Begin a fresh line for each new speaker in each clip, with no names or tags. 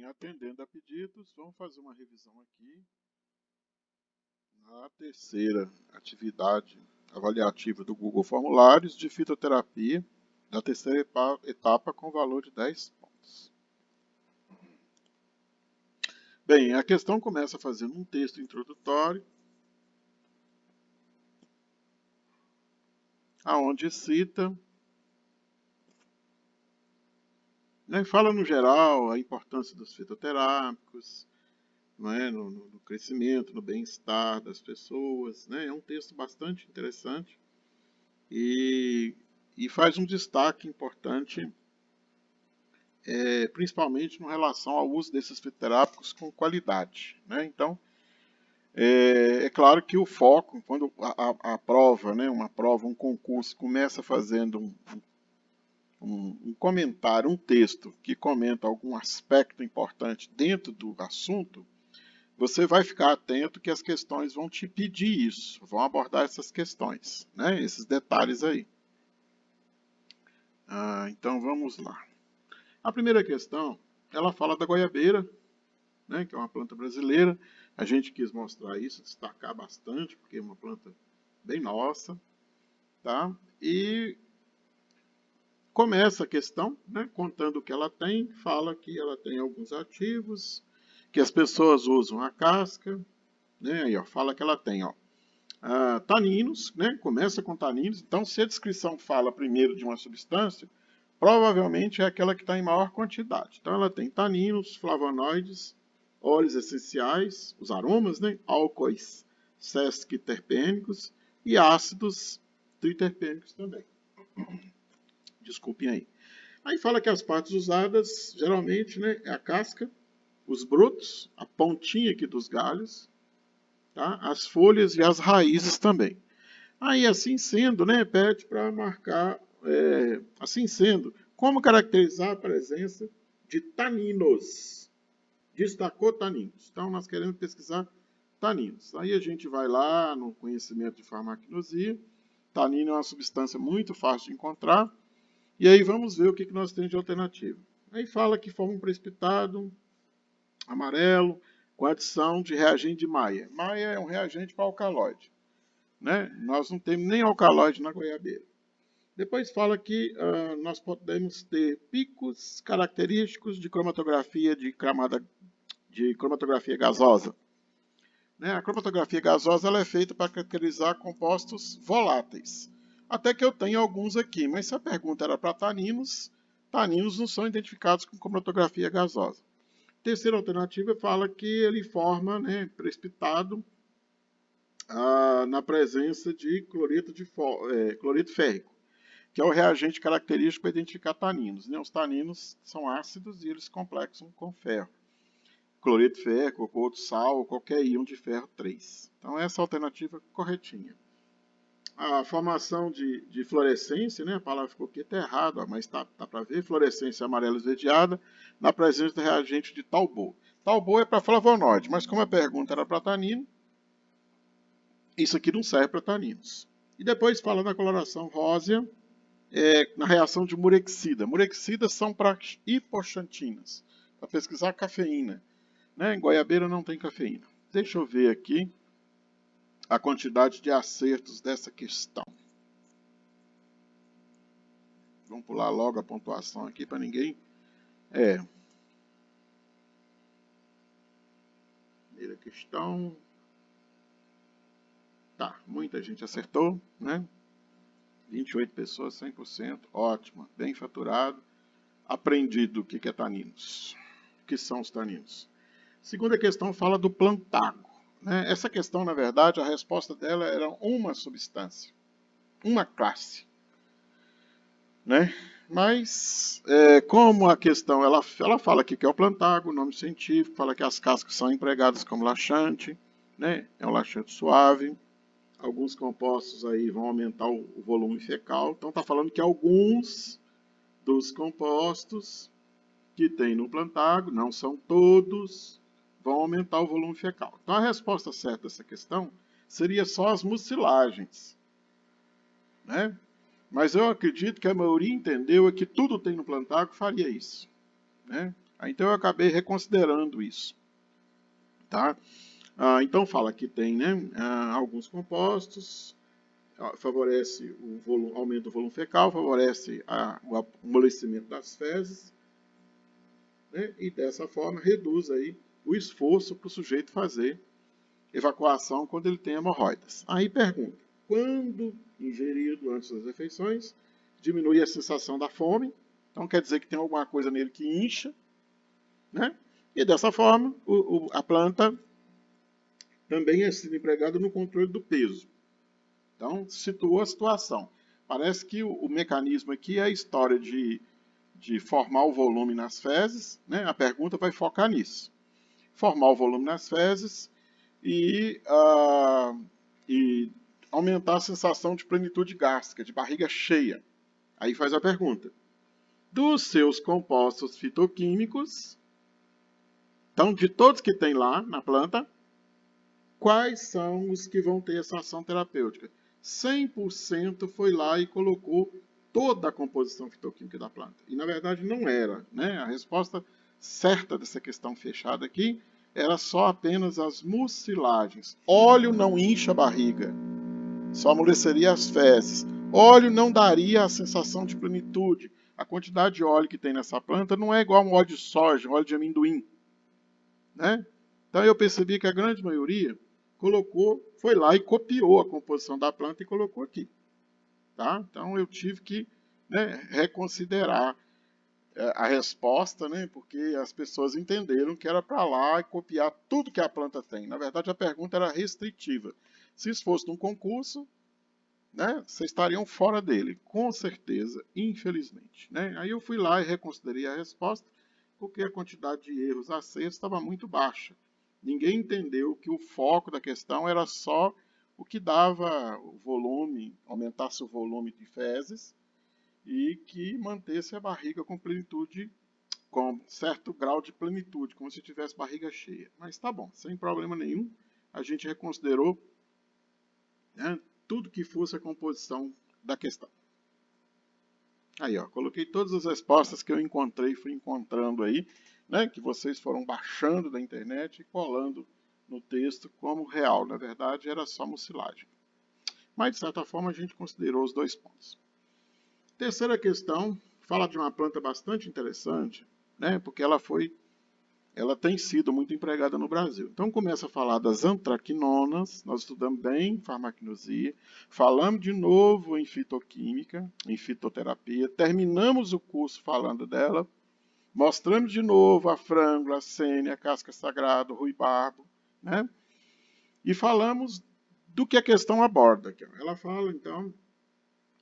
Bem, atendendo a pedidos, vamos fazer uma revisão aqui na terceira atividade avaliativa do Google Formulários de fitoterapia, da terceira etapa com valor de 10 pontos. Bem, a questão começa fazendo um texto introdutório, aonde cita, fala no geral a importância dos fitoterápicos, no crescimento, no bem-estar das pessoas. É um texto bastante interessante e faz um destaque importante, principalmente em relação ao uso desses fitoterápicos com qualidade. Então, é claro que o foco, quando a prova, um concurso, começa fazendo um comentário, um texto que comenta algum aspecto importante dentro do assunto, você vai ficar atento que as questões vão te pedir isso, vão abordar essas questões, esses detalhes aí. Então vamos lá. A primeira questão, ela fala da goiabeira, que é uma planta brasileira. A gente quis mostrar isso, destacar bastante, porque é uma planta bem nossa, tá? E começa a questão, contando o que ela tem, fala que ela tem alguns ativos, que as pessoas usam a casca, aí, fala que ela tem, taninos, começa com taninos. Então, se a descrição fala primeiro de uma substância, provavelmente é aquela que está em maior quantidade. Então, ela tem taninos, flavonoides, óleos essenciais, os aromas, álcoois sesquiterpênicos e ácidos triterpênicos também. Desculpem aí. Aí fala que as partes usadas, geralmente, é a casca, os brotos, a pontinha aqui dos galhos, tá? As folhas e as raízes também. Aí, assim sendo, pede para marcar, assim sendo, como caracterizar a presença de taninos. Destacou taninos. Então, nós queremos pesquisar taninos. Aí a gente vai lá no conhecimento de farmacognosia. Tanino é uma substância muito fácil de encontrar. E aí vamos ver o que nós temos de alternativa. Aí fala que forma um precipitado amarelo com adição de reagente de Maia. Maia é um reagente para alcaloide. Nós não temos nem alcaloide na goiabeira. Depois fala que nós podemos ter picos característicos de cromatografia de cromatografia gasosa. A cromatografia gasosa ela é feita para caracterizar compostos voláteis. Até que eu tenho alguns aqui, mas se a pergunta era para taninos, taninos não são identificados com cromatografia gasosa. Terceira alternativa fala que ele forma precipitado na presença de cloreto férrico, que é o reagente característico para identificar taninos. Os taninos são ácidos e eles complexam com ferro. Cloreto férrico, ou outro sal, ou qualquer íon de ferro 3. Então, essa é a alternativa corretinha. A formação de fluorescência, a palavra ficou aqui até errada, mas tá para ver, fluorescência amarela esverdeada, na presença do reagente de Talbot. Talbot é para flavonoide, mas como a pergunta era para tanino, isso aqui não serve para taninos. E depois fala da coloração rósea, na reação de Murexida. Murexidas são para hipoxantinas, para pesquisar cafeína. Em goiabeira não tem cafeína. Deixa eu ver aqui a quantidade de acertos dessa questão. Vamos pular logo a pontuação aqui para ninguém. Primeira questão. Tá, muita gente acertou, 28 pessoas, 100%. Ótimo, bem faturado. Aprendido o que é taninos. O que são os taninos? Segunda questão fala do plantago. Essa questão, na verdade, a resposta dela era uma substância, uma classe. Mas, como a questão, ela fala aqui que é o plantago, o nome científico, fala que as cascas são empregadas como laxante, é um laxante suave. Alguns compostos aí vão aumentar o volume fecal. Então, está falando que alguns dos compostos que tem no plantago, não são todos, vão aumentar o volume fecal. Então, a resposta certa a essa questão seria só as mucilagens. Mas eu acredito que a maioria entendeu que tudo tem no plantago faria isso. Então eu acabei reconsiderando isso. Tá? Então fala que tem, né, alguns compostos, favorece o volume, aumento do volume fecal, favorece o amolecimento das fezes, né, e dessa forma reduz aí o esforço para o sujeito fazer evacuação quando ele tem hemorroidas. Aí pergunta, quando ingerido antes das refeições, diminui a sensação da fome, então quer dizer que tem alguma coisa nele que incha, né? E dessa forma a planta também é sendo empregada no controle do peso. Então, situou a situação. Parece que o mecanismo aqui é a história de formar o volume nas fezes, né? A pergunta vai focar nisso. Formar o volume nas fezes e aumentar a sensação de plenitude gástrica, de barriga cheia. Aí faz a pergunta. Dos seus compostos fitoquímicos, então de todos que tem lá na planta, quais são os que vão ter essa ação terapêutica? 100% foi lá e colocou toda a composição fitoquímica da planta. E na verdade não era, né? A resposta certa dessa questão fechada aqui era só apenas as mucilagens. Óleo não incha a barriga, só amoleceria as fezes. Óleo não daria a sensação de plenitude. A quantidade de óleo que tem nessa planta não é igual a um óleo de soja, um óleo de amendoim, né? Então eu percebi que a grande maioria foi lá e copiou a composição da planta e colocou aqui. Tá? Então eu tive que, né, reconsiderar a resposta, né, porque as pessoas entenderam que era para lá e copiar tudo que a planta tem. Na verdade, a pergunta era restritiva. Se isso fosse num concurso, né, vocês estariam fora dele, com certeza, infelizmente. Né? Aí eu fui lá e reconsiderei a resposta, porque a quantidade de erros aceitos estava muito baixa. Ninguém entendeu que o foco da questão era só o que dava o volume, aumentasse o volume de fezes e que mantesse a barriga com plenitude, com certo grau de plenitude, como se tivesse barriga cheia. Mas tá bom, sem problema nenhum, a gente reconsiderou, né, tudo que fosse a composição da questão. Aí, ó, coloquei todas as respostas que eu encontrei, fui encontrando aí, né, que vocês foram baixando da internet e colando no texto como real. Na verdade, era só mucilagem. Mas, de certa forma, a gente considerou os dois pontos. Terceira questão, fala de uma planta bastante interessante, né, porque ela tem sido muito empregada no Brasil. Então começa a falar das antraquinonas, nós estudamos bem farmacognosia, falamos de novo em fitoquímica, em fitoterapia, terminamos o curso falando dela, mostramos de novo a frângula, a sênia, a casca sagrada, o ruibarbo, né? E falamos do que a questão aborda. Ela fala, então,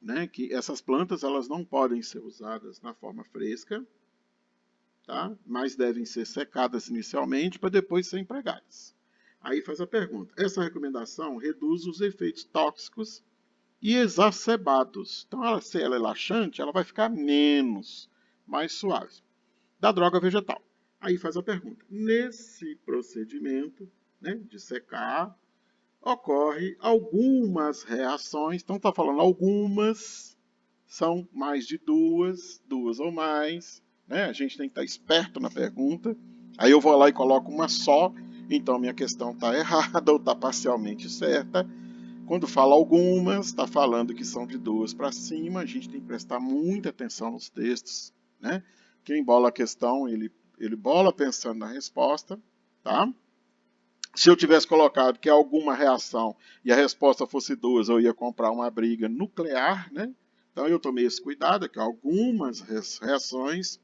né, que essas plantas elas não podem ser usadas na forma fresca, tá? Mas devem ser secadas inicialmente para depois ser empregadas. Aí faz a pergunta: essa recomendação reduz os efeitos tóxicos e exacerbados. Então, se ela é laxante, ela vai ficar mais suave. Da droga vegetal. Aí faz a pergunta: nesse procedimento, né, de secar, ocorre algumas reações. Então, está falando algumas, são mais de duas ou mais. Né? A gente tem que estar esperto na pergunta. Aí eu vou lá e coloco uma só, então minha questão está errada ou está parcialmente certa. Quando fala algumas, está falando que são de duas para cima, a gente tem que prestar muita atenção nos textos. Né? Quem bola a questão, ele bola pensando na resposta. Tá? Se eu tivesse colocado que é alguma reação e a resposta fosse duas, eu ia comprar uma briga nuclear. Né? Então eu tomei esse cuidado, que algumas reações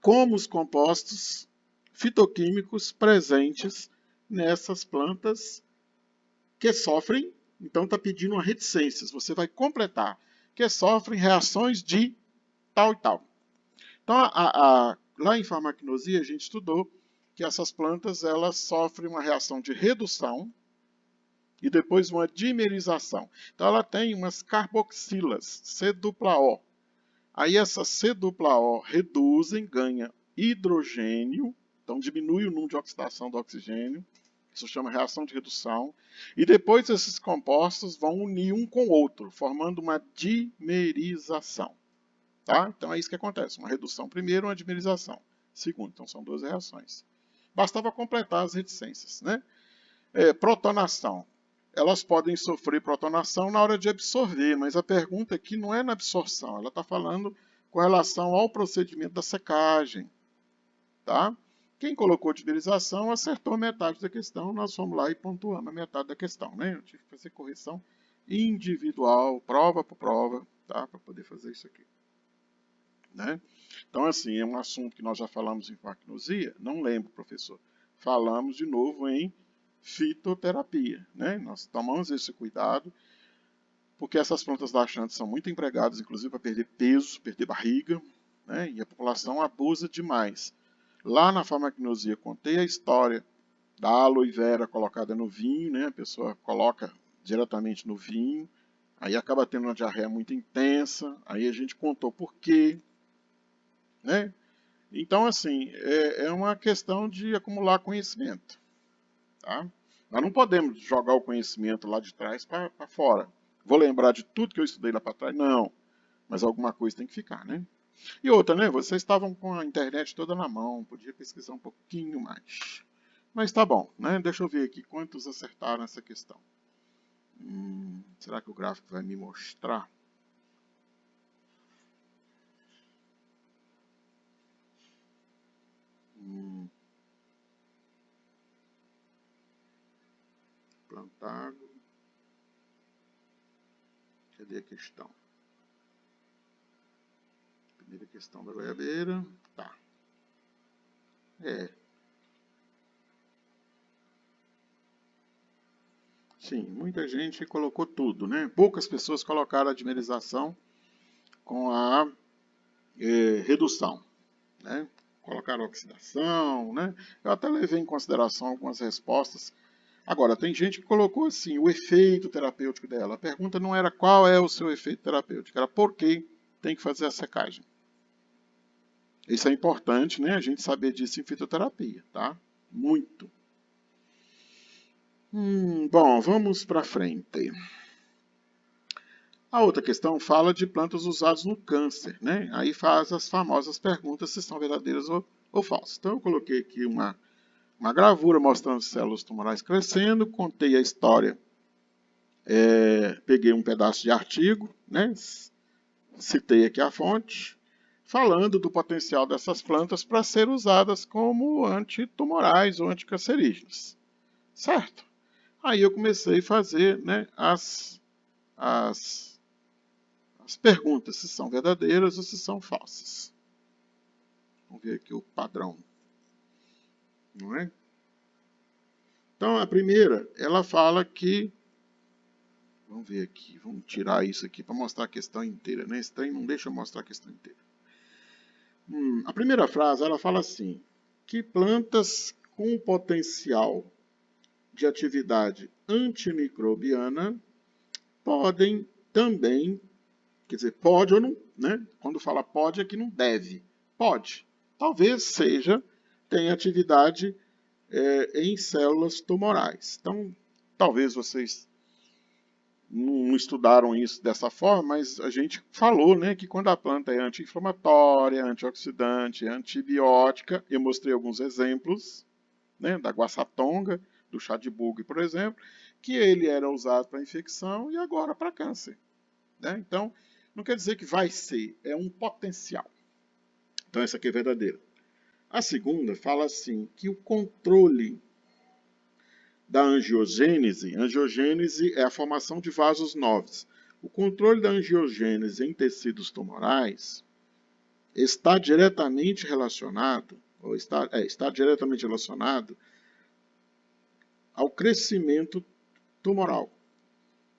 como os compostos fitoquímicos presentes nessas plantas que sofrem, então está pedindo uma reticência, você vai completar, que sofrem reações de tal e tal. Então, lá em farmacognosia a gente estudou que essas plantas elas sofrem uma reação de redução e depois uma dimerização. Então ela tem umas carboxilas, C-O. Aí essas C-O reduzem, ganha hidrogênio, então diminui o número de oxidação do oxigênio, isso chama reação de redução, e depois esses compostos vão unir um com o outro, formando uma dimerização. Tá? Então é isso que acontece, uma redução primeiro, uma dimerização. segundo. Então são 2 reações. Bastava completar as reticências, né? Protonação. Elas podem sofrer protonação na hora de absorver, mas a pergunta aqui não é na absorção, ela está falando com relação ao procedimento da secagem. Tá? Quem colocou dimerização acertou metade da questão, nós fomos lá e pontuamos a metade da questão. Né? Eu tive que fazer correção individual, prova por prova, tá? Para poder fazer isso aqui. Né? Então, assim, é um assunto que nós já falamos em farmacognosia, não lembro, professor. Falamos de novo em fitoterapia. Né? Nós tomamos esse cuidado, porque essas plantas laxantes são muito empregadas, inclusive, para perder peso, perder barriga, né? E a população abusa demais. Lá na farmacognosia contei a história da aloe vera colocada no vinho, né? A pessoa coloca diretamente no vinho, aí acaba tendo uma diarreia muito intensa, aí a gente contou por quê, né? Então, assim, é uma questão de acumular conhecimento, tá? Nós não podemos jogar o conhecimento lá de trás para fora. Vou lembrar de tudo que eu estudei lá para trás? Não, mas alguma coisa tem que ficar, né? E outra, né? Vocês estavam com a internet toda na mão, podia pesquisar um pouquinho mais. Mas tá bom, né? Deixa eu ver aqui quantos acertaram essa questão. Será que o gráfico vai me mostrar? Plantago. Cadê a questão? Primeira questão da goiabeira. Tá. Sim, muita gente colocou tudo, né? Poucas pessoas colocaram a dimerização com a redução, né? Colocaram oxidação, né? Eu até levei em consideração algumas respostas. Agora, tem gente que colocou assim, o efeito terapêutico dela. A pergunta não era qual é o seu efeito terapêutico, era por que tem que fazer a secagem. Isso é importante, né? A gente saber disso em fitoterapia, tá? Muito. Bom, vamos para frente. A outra questão fala de plantas usadas no câncer, né? Aí faz as famosas perguntas se são verdadeiras ou falsas. Então eu coloquei aqui uma gravura mostrando células tumorais crescendo, contei a história, peguei um pedaço de artigo, né? Citei aqui a fonte, falando do potencial dessas plantas para ser usadas como antitumorais ou anticancerígenas. Certo? Aí eu comecei a fazer, né, as perguntas se são verdadeiras ou se são falsas. Vamos ver aqui o padrão. Não é? Então, a primeira, ela fala que... Vamos ver aqui, vamos tirar isso aqui para mostrar a questão inteira. Né? Esse trem não deixa eu mostrar a questão inteira. A primeira frase, ela fala assim, que plantas com potencial de atividade antimicrobiana podem também, quer dizer, pode ou não, né? Quando fala pode é que não deve. Pode. Talvez seja, tenha atividade em células tumorais. Então, talvez vocês não estudaram isso dessa forma, mas a gente falou, né, que quando a planta é anti-inflamatória, antioxidante, antibiótica, eu mostrei alguns exemplos, né, da guaçatonga, do chá de bugre, por exemplo, que ele era usado para infecção e agora para câncer. Né? Então, não quer dizer que vai ser, é um potencial. Então, essa aqui é verdadeira. A segunda fala assim, que o controle da angiogênese é a formação de vasos novos. O controle da angiogênese em tecidos tumorais está diretamente relacionado, está diretamente relacionado ao crescimento tumoral.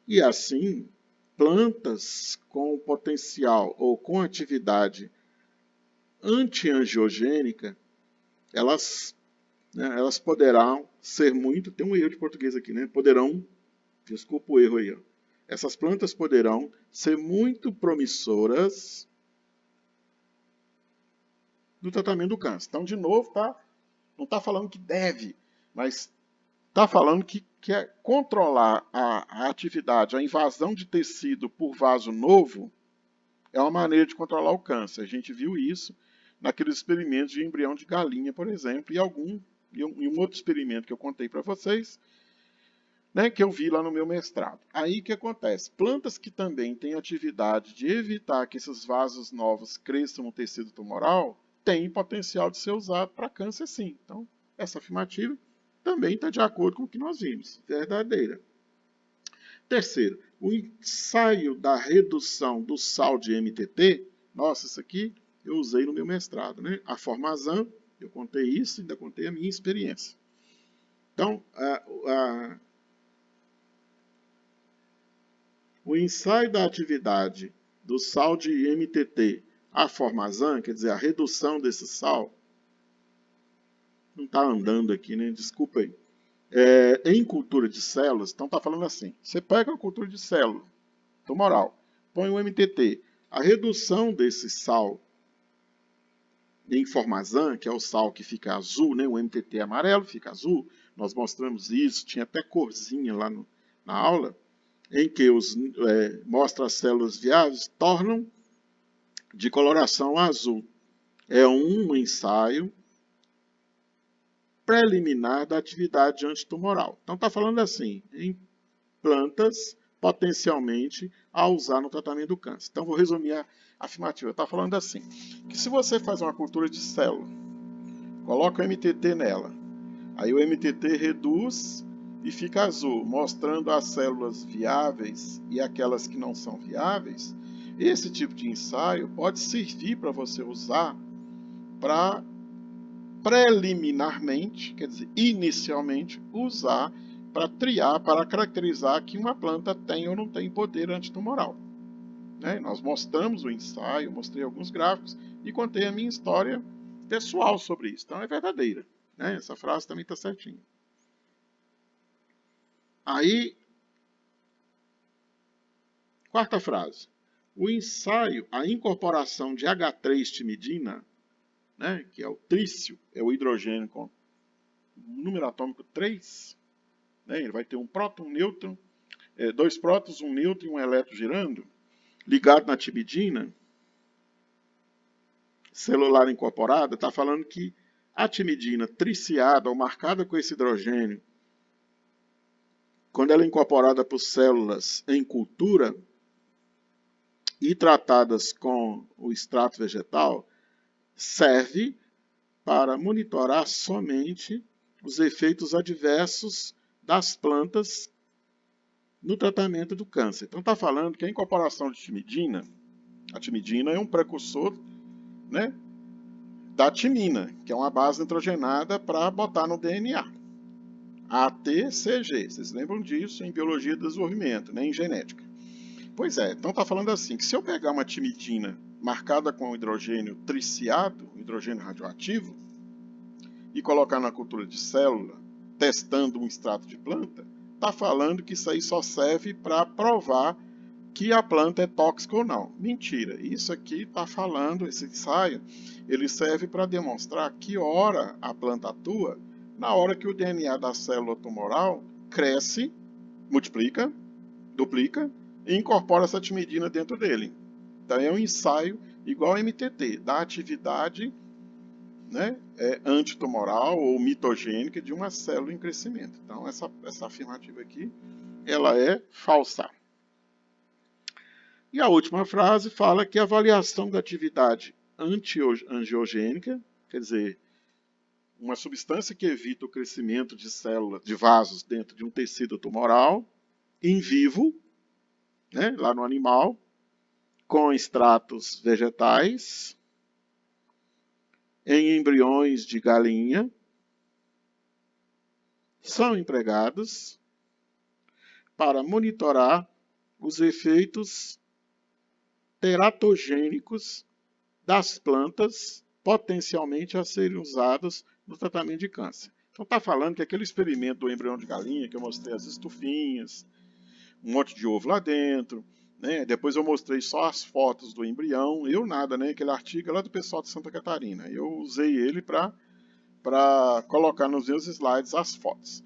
E assim, plantas com potencial ou com atividade antiangiogênica, elas poderão ser muito... Tem um erro de português aqui, né? Poderão, desculpa o erro aí, ó. Essas plantas poderão ser muito promissoras no tratamento do câncer. Então, de novo, não está falando que deve, mas está falando que quer controlar a atividade, a invasão de tecido por vaso novo, é uma maneira de controlar o câncer. A gente viu isso naqueles experimentos de embrião de galinha, por exemplo, e um outro experimento que eu contei para vocês, né, que eu vi lá no meu mestrado. Aí o que acontece? Plantas que também têm atividade de evitar que esses vasos novos cresçam no tecido tumoral têm potencial de ser usado para câncer, sim. Então, essa afirmativa também está de acordo com o que nós vimos. Verdadeira. Terceiro, o ensaio da redução do sal de MTT. Nossa, isso aqui eu usei no meu mestrado, né? A Formazan, eu contei isso, ainda contei a minha experiência. Então, o ensaio da atividade do sal de MTT a Formazan, quer dizer, a redução desse sal, não está andando aqui, né? Desculpa aí. Em cultura de células, então está falando assim, você pega uma cultura de célula tumoral, põe o MTT, a redução desse sal em Formazan, que é o sal que fica azul, né? O MTT é amarelo, fica azul, nós mostramos isso, tinha até corzinha lá na aula, em que mostra as células viáveis, tornam de coloração azul. É um ensaio preliminar da atividade antitumoral. Então está falando assim, em plantas potencialmente a usar no tratamento do câncer. Então vou resumir a afirmativa. Está falando assim, que se você faz uma cultura de célula, coloca o MTT nela, aí o MTT reduz e fica azul, mostrando as células viáveis e aquelas que não são viáveis, esse tipo de ensaio pode servir para você usar para preliminarmente, quer dizer, inicialmente, usar para triar, para caracterizar que uma planta tem ou não tem poder antitumoral. Né? Nós mostramos o ensaio, mostrei alguns gráficos e contei a minha história pessoal sobre isso. Então é verdadeira. Né? Essa frase também está certinha. Aí, quarta frase. O ensaio, a incorporação de H3-timidina, né, que é o trício, é o hidrogênio com número atômico 3, né, ele vai ter um próton, um nêutron, dois prótons, um nêutron e um elétron girando, ligado na timidina, celular incorporada, está falando que a timidina triciada ou marcada com esse hidrogênio, quando ela é incorporada por células em cultura e tratadas com o extrato vegetal, serve para monitorar somente os efeitos adversos das plantas no tratamento do câncer. Então está falando que a incorporação de timidina, a timidina é um precursor, né, da timina, que é uma base nitrogenada para botar no DNA. ATCG, vocês lembram disso em biologia do desenvolvimento, né, em genética. Pois é, então está falando assim, que se eu pegar uma timidina marcada com hidrogênio triciado, hidrogênio radioativo, e colocar na cultura de célula, testando um extrato de planta, está falando que isso aí só serve para provar que a planta é tóxica ou não. Mentira, isso aqui está falando, esse ensaio, ele serve para demonstrar que hora a planta atua, na hora que o DNA da célula tumoral cresce, multiplica, duplica e incorpora essa timidina dentro dele. Então é um ensaio igual ao MTT, da atividade, né, antitumoral ou mitogênica de uma célula em crescimento. Então essa afirmativa aqui, ela é falsa. E a última frase fala que a avaliação da atividade antiangiogênica, quer dizer, uma substância que evita o crescimento de células, de vasos dentro de um tecido tumoral, em vivo, né, lá no animal, com extratos vegetais, em embriões de galinha, são empregados para monitorar os efeitos teratogênicos das plantas potencialmente a serem usados no tratamento de câncer. Então está falando que aquele experimento do embrião de galinha, que eu mostrei as estufinhas, um monte de ovo lá dentro, né? Depois eu mostrei só as fotos do embrião, eu nada, né? Aquele artigo é lá do pessoal de Santa Catarina. Eu usei ele para colocar nos meus slides as fotos.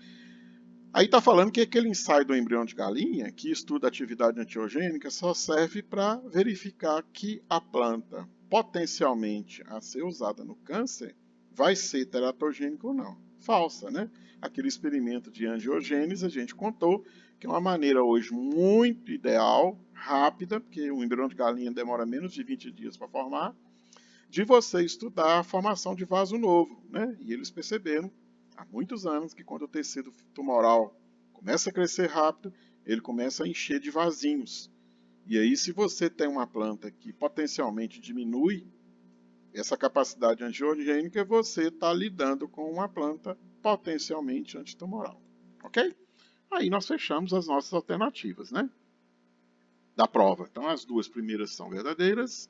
Aí está falando que aquele ensaio do embrião de galinha, que estuda a atividade antiogênica, só serve para verificar que a planta potencialmente a ser usada no câncer vai ser teratogênica ou não. Falsa, né? Aquele experimento de angiogênese, a gente contou que é uma maneira hoje muito ideal, rápida, porque o embrião de galinha demora menos de 20 dias para formar, de você estudar a formação de vaso novo, né? E eles perceberam há muitos anos que quando o tecido tumoral começa a crescer rápido, ele começa a encher de vasinhos. E aí, se você tem uma planta que potencialmente diminui essa capacidade angiogênica, você está lidando com uma planta potencialmente antitumoral. Ok? Aí nós fechamos as nossas alternativas, né? Da prova. Então, as duas primeiras são verdadeiras,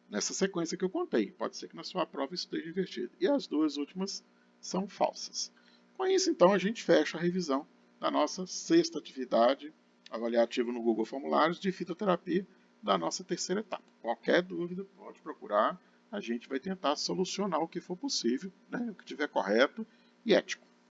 nessa sequência que eu contei. Pode ser que na sua prova isso esteja invertido. E as duas últimas são falsas. Com isso, então, a gente fecha a revisão da nossa sexta atividade avaliativa no Google Formulários de fitoterapia da nossa terceira etapa. Qualquer dúvida, pode procurar. A gente vai tentar solucionar o que for possível, né? O que tiver correto e ético.